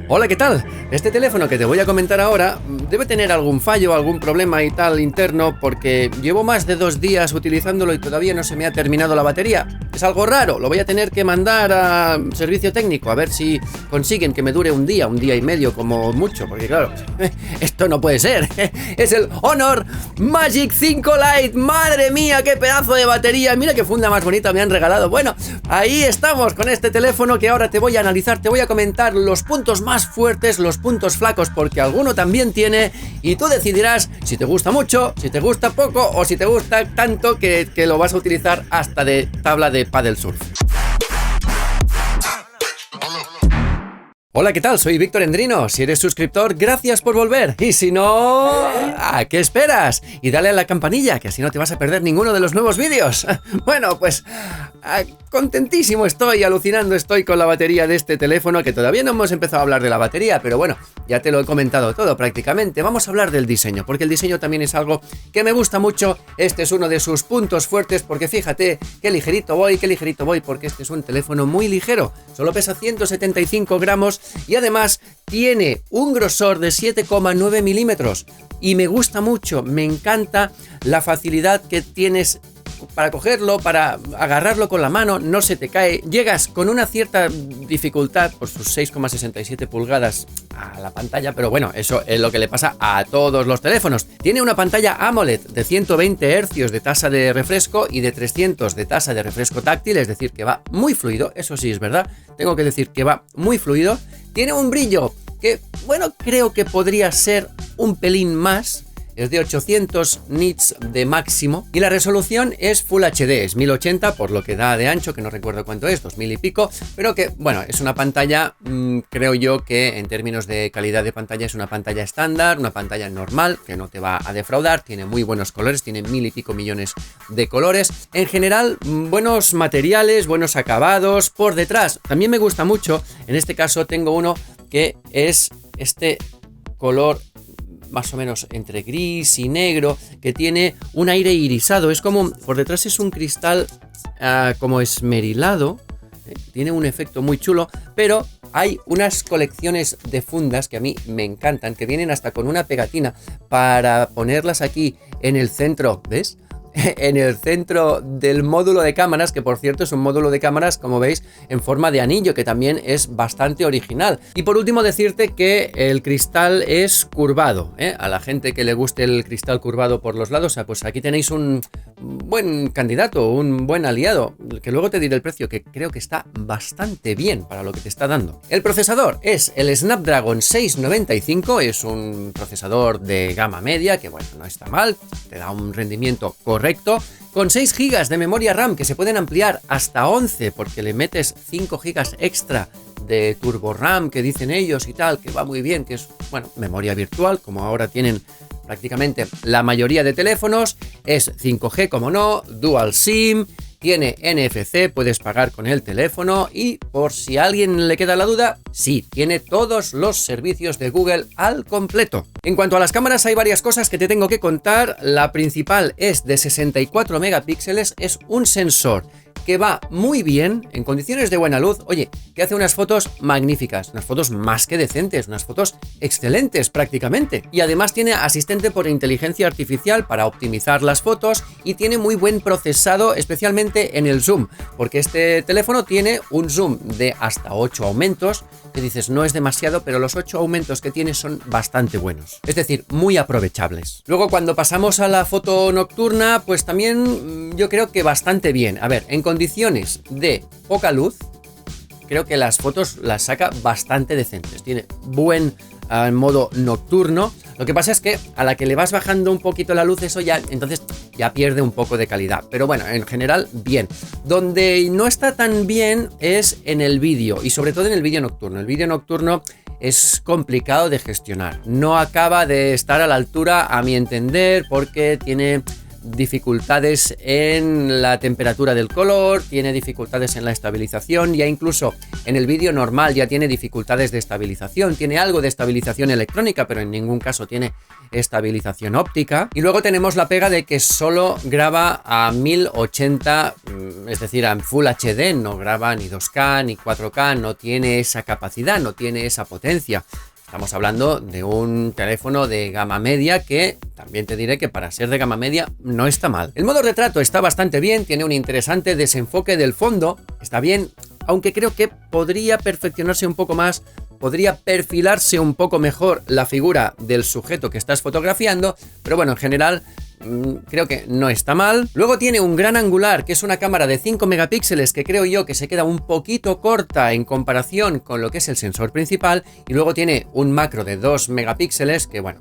Hola, ¿qué tal? Este teléfono que te voy a comentar ahora debe tener algún fallo, algún problema y tal interno porque llevo más de 2 días utilizándolo y todavía no se me ha terminado la batería. Es algo raro, lo voy a tener que mandar a servicio técnico a ver si consiguen que me dure un día y medio como mucho, porque claro, esto no puede ser. Es el Honor Magic 5 Lite, madre mía, qué pedazo de batería, mira qué funda más bonita me han regalado. Bueno, ahí estamos con este teléfono que ahora te voy a analizar, te voy a comentar los puntos más fuertes, los puntos flacos, porque alguno también tiene, y tú decidirás si te gusta mucho, si te gusta poco o si te gusta tanto que lo vas a utilizar hasta de tabla de paddle surf. Hola, ¿qué tal? Soy Víctor Endrino. Si eres suscriptor, gracias por volver. Y si no, ¿a qué esperas? Y dale a la campanilla, que así no te vas a perder ninguno de los nuevos vídeos. Bueno, pues contentísimo estoy, alucinando estoy con la batería de este teléfono, que todavía no hemos empezado a hablar de la batería, pero bueno, ya te lo he comentado todo prácticamente. Vamos a hablar del diseño, porque el diseño también es algo que me gusta mucho. Este es uno de sus puntos fuertes, porque fíjate qué ligerito voy, porque este es un teléfono muy ligero. Solo pesa 175 gramos y además tiene un grosor de 7,9 milímetros. Y me gusta mucho, me encanta la facilidad que tienes para cogerlo, para agarrarlo con la mano, no se te cae. Llegas con una cierta dificultad por sus 6,67 pulgadas a la pantalla, pero bueno, eso es lo que le pasa a todos los teléfonos. Tiene una pantalla AMOLED de 120 Hz de tasa de refresco y de 300 de tasa de refresco táctil, es decir, que va muy fluido, eso sí es verdad, tengo que decir que va muy fluido. Tiene un brillo que, bueno, creo que podría ser un pelín más. Es de 800 nits de máximo y la resolución es Full HD, es 1080 por lo que da de ancho, que no recuerdo cuánto es, 2000 y pico, pero que, bueno, es una pantalla, creo yo que en términos de calidad de pantalla es una pantalla estándar, una pantalla normal, que no te va a defraudar, tiene muy buenos colores, tiene 1000 y pico millones de colores, en general, buenos materiales, buenos acabados. Por detrás, también me gusta mucho, en este caso tengo uno que es este color más o menos entre gris y negro, que tiene un aire irisado, es como, por detrás es un cristal como esmerilado, tiene un efecto muy chulo, pero hay unas colecciones de fundas que a mí me encantan, que vienen hasta con una pegatina para ponerlas aquí en el centro, ¿ves? En el centro del módulo de cámaras, que por cierto es un módulo de cámaras, como veis, en forma de anillo, que también es bastante original. Y por último decirte que el cristal es curvado, ¿eh? A la gente que le guste el cristal curvado por los lados, pues aquí tenéis un buen candidato, un buen aliado, que luego te diré el precio, que creo que está bastante bien para lo que te está dando. El procesador es el Snapdragon 695, es un procesador de gama media, que bueno, no está mal, te da un rendimiento correcto, con 6 GB de memoria RAM que se pueden ampliar hasta 11 porque le metes 5 GB extra de turbo RAM que dicen ellos y tal, que va muy bien, que es, bueno, memoria virtual, como ahora tienen prácticamente la mayoría de teléfonos. Es 5G, como no, Dual SIM, tiene NFC, puedes pagar con el teléfono y, por si a alguien le queda la duda, sí, tiene todos los servicios de Google al completo. En cuanto a las cámaras, hay varias cosas que te tengo que contar. La principal es de 64 megapíxeles, es un sensor que va muy bien en condiciones de buena luz, oye, que hace unas fotos magníficas, unas fotos más que decentes, unas fotos excelentes prácticamente. Y además tiene asistente por inteligencia artificial para optimizar las fotos y tiene muy buen procesado, especialmente en el zoom, porque este teléfono tiene un zoom de hasta 8 aumentos, que dices no es demasiado, pero los 8 aumentos que tiene son bastante buenos, es decir, muy aprovechables. Luego, cuando pasamos a la foto nocturna, pues también yo creo que bastante bien. A ver, en condiciones de poca luz, creo que las fotos las saca bastante decentes. Tiene buen modo nocturno. Lo que pasa es que a la que le vas bajando un poquito la luz, eso ya, entonces ya pierde un poco de calidad. Pero bueno, en general, bien. Donde no está tan bien es en el vídeo, y sobre todo en el vídeo nocturno. El vídeo nocturno es complicado de gestionar. No acaba de estar a la altura, a mi entender, porque tiene dificultades en la temperatura del color, tiene dificultades en la estabilización, ya incluso en el vídeo normal ya tiene dificultades de estabilización, tiene algo de estabilización electrónica, pero en ningún caso tiene estabilización óptica. Y luego tenemos la pega de que solo graba a 1080, es decir, a Full HD, no graba ni 2K ni 4K, no tiene esa capacidad, no tiene esa potencia. Estamos hablando de un teléfono de gama media que también te diré que para ser de gama media no está mal. El modo retrato está bastante bien, tiene un interesante desenfoque del fondo, está bien, aunque creo que podría perfeccionarse un poco más, podría perfilarse un poco mejor la figura del sujeto que estás fotografiando, pero bueno, en general creo que no está mal. Luego tiene un gran angular, que es una cámara de 5 megapíxeles que creo yo que se queda un poquito corta en comparación con lo que es el sensor principal, y luego tiene un macro de 2 megapíxeles que bueno,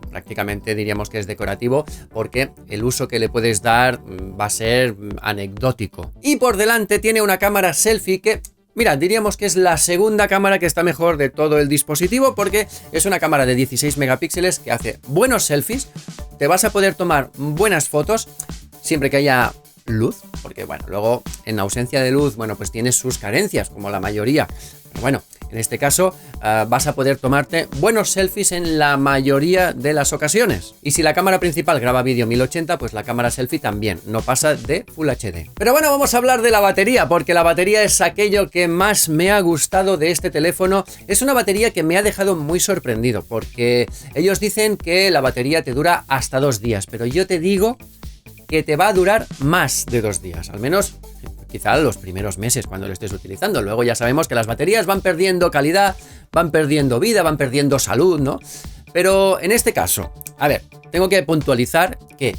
prácticamente diríamos que es decorativo porque el uso que le puedes dar va a ser anecdótico. Y por delante tiene una cámara selfie que, mira, diríamos que es la segunda cámara que está mejor de todo el dispositivo porque es una cámara de 16 megapíxeles que hace buenos selfies, te vas a poder tomar buenas fotos siempre que haya luz, porque bueno, luego en ausencia de luz, bueno, pues tienes sus carencias como la mayoría. Pero bueno, en este caso vas a poder tomarte buenos selfies en la mayoría de las ocasiones. Y si la cámara principal graba vídeo 1080, pues la cámara selfie también, no pasa de Full HD. Pero bueno, vamos a hablar de la batería, porque la batería es aquello que más me ha gustado de este teléfono. Es una batería que me ha dejado muy sorprendido, porque ellos dicen que la batería te dura hasta 2 días, pero yo te digo que te va a durar más de 2 días, al menos quizá los primeros meses cuando lo estés utilizando. Luego ya sabemos que las baterías van perdiendo calidad, van perdiendo vida, van perdiendo salud, ¿no? Pero en este caso, a ver, tengo que puntualizar que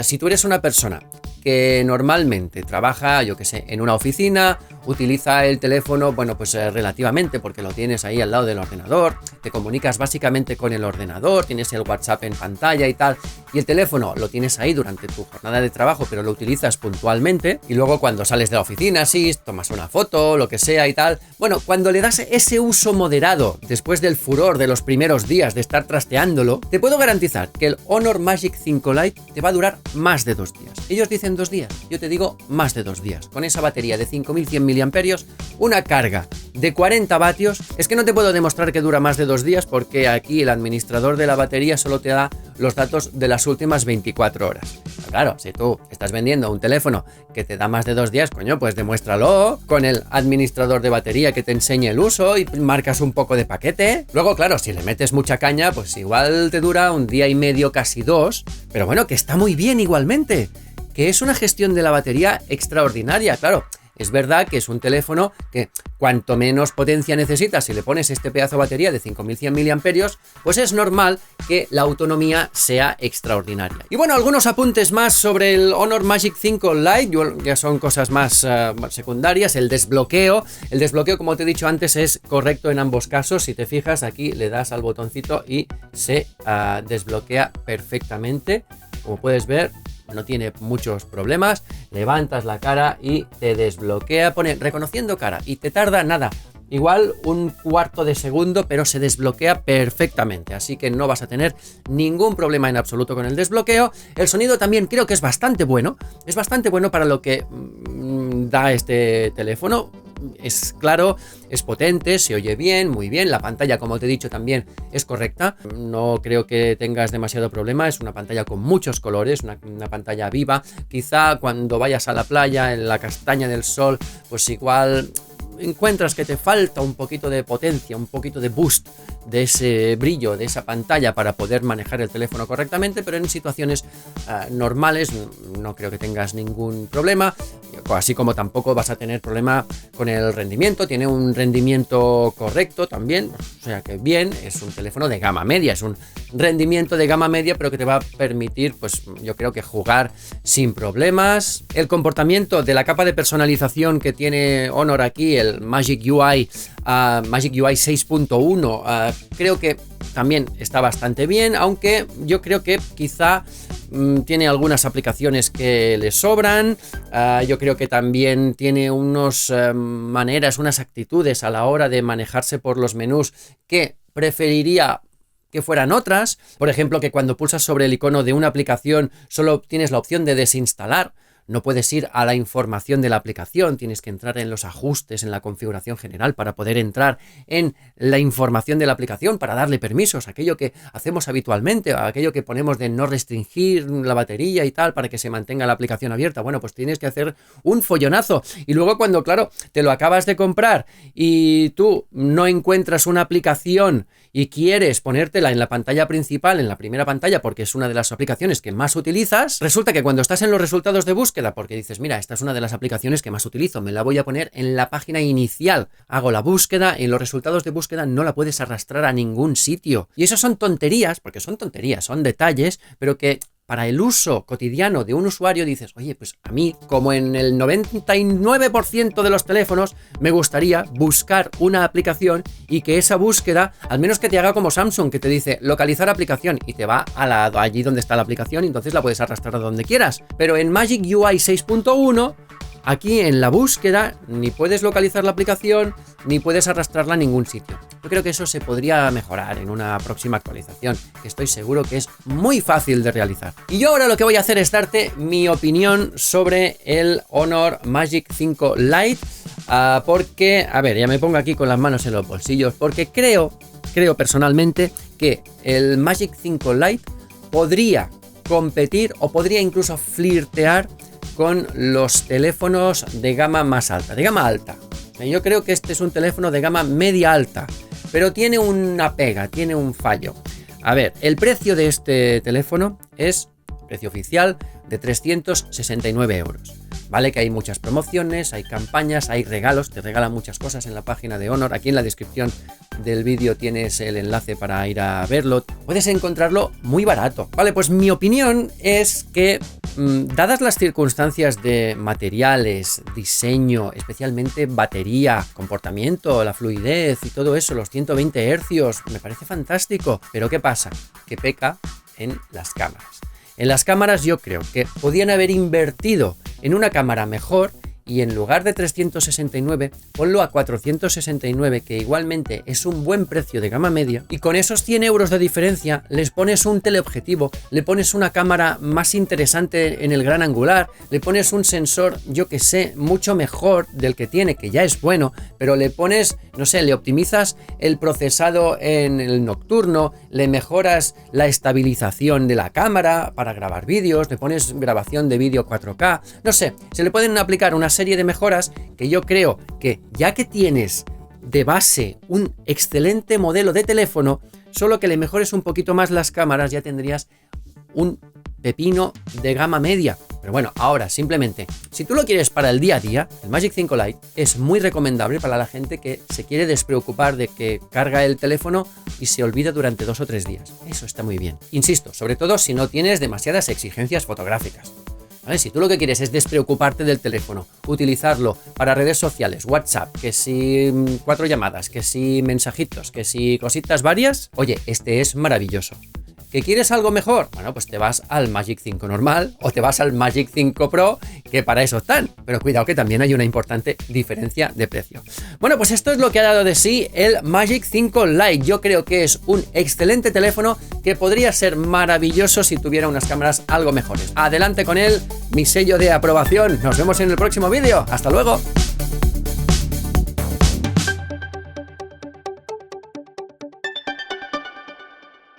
si tú eres una persona que normalmente trabaja, yo que sé, en una oficina, utiliza el teléfono, bueno, pues relativamente, porque lo tienes ahí al lado del ordenador, te comunicas básicamente con el ordenador, tienes el WhatsApp en pantalla y tal, y el teléfono lo tienes ahí durante tu jornada de trabajo, pero lo utilizas puntualmente, y luego cuando sales de la oficina, sí, tomas una foto, lo que sea y tal, bueno, cuando le das ese uso moderado, después del furor de los primeros días de estar trasteándolo, te puedo garantizar que el Honor Magic 5 Lite te va a durar más de 2 días. Ellos dicen 2 días, yo te digo más de 2 días. Con esa batería de 5100 miliamperios, una carga de 40 vatios, es que no te puedo demostrar que dura más de 2 días porque aquí el administrador de la batería solo te da los datos de las últimas 24 horas. Pero claro, si tú estás vendiendo un teléfono que te da más de 2 días, coño, pues demuéstralo con el administrador de batería que te enseñe el uso y marcas un poco de paquete. Luego, claro, si le metes mucha caña, pues igual te dura 1 día y medio, casi 2, pero bueno, que está muy bien igualmente, que es una gestión de la batería extraordinaria, claro. Es verdad que es un teléfono que cuanto menos potencia necesitas, si le pones este pedazo de batería de 5100 miliamperios, pues es normal que la autonomía sea extraordinaria. Y bueno, algunos apuntes más sobre el Honor Magic 5 Lite, ya son cosas más secundarias. El desbloqueo, como te he dicho antes, es correcto en ambos casos. Si te fijas, aquí le das al botoncito y se desbloquea perfectamente. Como puedes ver, no tiene muchos problemas, levantas la cara y te desbloquea, pone reconociendo cara y te tarda nada, igual 1/4 de segundo, pero se desbloquea perfectamente, así que no vas a tener ningún problema en absoluto con el desbloqueo. El sonido también creo que es bastante bueno para lo que da este teléfono. Es claro, es potente, se oye bien, muy bien. La pantalla, como te he dicho, también es correcta. No creo que tengas demasiado problema. Es una pantalla con muchos colores, una pantalla viva. Quizá cuando vayas a la playa, en la castaña del sol, pues igual encuentras que te falta un poquito de potencia, un poquito de boost de ese brillo, de esa pantalla para poder manejar el teléfono correctamente, pero en situaciones normales no creo que tengas ningún problema, así como tampoco vas a tener problema con el rendimiento. Tiene un rendimiento correcto también, o sea que bien, es un teléfono de gama media, es un rendimiento de gama media, pero que te va a permitir, pues yo creo que jugar sin problemas. El comportamiento de la capa de personalización que tiene Honor aquí, el Magic UI 6.1, creo que también está bastante bien, aunque yo creo que quizá tiene algunas aplicaciones que le sobran. Yo creo que también tiene unas maneras, unas actitudes a la hora de manejarse por los menús que preferiría que fueran otras. Por ejemplo, que cuando pulsas sobre el icono de una aplicación solo tienes la opción de desinstalar. No puedes ir a la información de la aplicación, tienes que entrar en los ajustes, en la configuración general para poder entrar en la información de la aplicación, para darle permisos, aquello que hacemos habitualmente, aquello que ponemos de no restringir la batería y tal para que se mantenga la aplicación abierta. Bueno, pues tienes que hacer un follonazo. Y luego cuando, claro, te lo acabas de comprar y tú no encuentras una aplicación y quieres ponértela en la pantalla principal, en la primera pantalla, porque es una de las aplicaciones que más utilizas, resulta que cuando estás en los resultados de búsqueda, porque dices, mira, esta es una de las aplicaciones que más utilizo, me la voy a poner en la página inicial, hago la búsqueda, en los resultados de búsqueda no la puedes arrastrar a ningún sitio. Y eso son tonterías, porque son tonterías, son detalles, pero que para el uso cotidiano de un usuario dices, oye, pues a mí, como en el 99% de los teléfonos, me gustaría buscar una aplicación y que esa búsqueda, al menos que te haga como Samsung, que te dice localizar aplicación y te va a allí donde está la aplicación y entonces la puedes arrastrar a donde quieras. Pero en Magic UI 6.1... aquí en la búsqueda ni puedes localizar la aplicación ni puedes arrastrarla a ningún sitio. Yo creo que eso se podría mejorar en una próxima actualización, que estoy seguro que es muy fácil de realizar. Y yo ahora lo que voy a hacer es darte mi opinión sobre el Honor Magic 5 Lite, porque, a ver, ya me pongo aquí con las manos en los bolsillos, porque creo personalmente que el Magic 5 Lite podría competir o podría incluso flirtear con los teléfonos de gama más alta, de gama alta. Yo creo que este es un teléfono de gama media alta, pero tiene una pega, tiene un fallo. A ver, el precio de este teléfono es precio oficial de 369 euros. Vale que hay muchas promociones, hay campañas, hay regalos, te regalan muchas cosas en la página de Honor. Aquí en la descripción del vídeo tienes el enlace para ir a verlo. Puedes encontrarlo muy barato. Vale, pues mi opinión es que, dadas las circunstancias de materiales, diseño, especialmente batería, comportamiento, la fluidez y todo eso, los 120 Hz, me parece fantástico. Pero ¿qué pasa? Que peca en las cámaras. En las cámaras yo creo que podían haber invertido en una cámara mejor y en lugar de 369, ponlo a 469, que igualmente es un buen precio de gama media, y con esos 100 euros de diferencia les pones un teleobjetivo, le pones una cámara más interesante en el gran angular, le pones un sensor, yo que sé, mucho mejor del que tiene, que ya es bueno, pero le pones, no sé, le optimizas el procesado en el nocturno, le mejoras la estabilización de la cámara para grabar vídeos, le pones grabación de vídeo 4K, no sé, se le pueden aplicar una serie de mejoras que yo creo que, ya que tienes de base un excelente modelo de teléfono, solo que le mejores un poquito más las cámaras, ya tendrías un pepino de gama media. Pero bueno, ahora simplemente, si tú lo quieres para el día a día, el Magic 5 Lite es muy recomendable para la gente que se quiere despreocupar de que carga el teléfono y se olvida durante 2 o 3 días. Eso está muy bien. Insisto, sobre todo si no tienes demasiadas exigencias fotográficas. ¿Vale? Si tú lo que quieres es despreocuparte del teléfono, utilizarlo para redes sociales, WhatsApp, que si 4 llamadas, que si mensajitos, que si cositas varias, oye, este es maravilloso. ¿Que quieres algo mejor? Bueno, pues te vas al Magic 5 normal o te vas al Magic 5 Pro, que para eso están. Pero cuidado que también hay una importante diferencia de precio. Bueno, pues esto es lo que ha dado de sí el Magic 5 Lite. Yo creo que es un excelente teléfono que podría ser maravilloso si tuviera unas cámaras algo mejores. Adelante con él, mi sello de aprobación. Nos vemos en el próximo vídeo. ¡Hasta luego!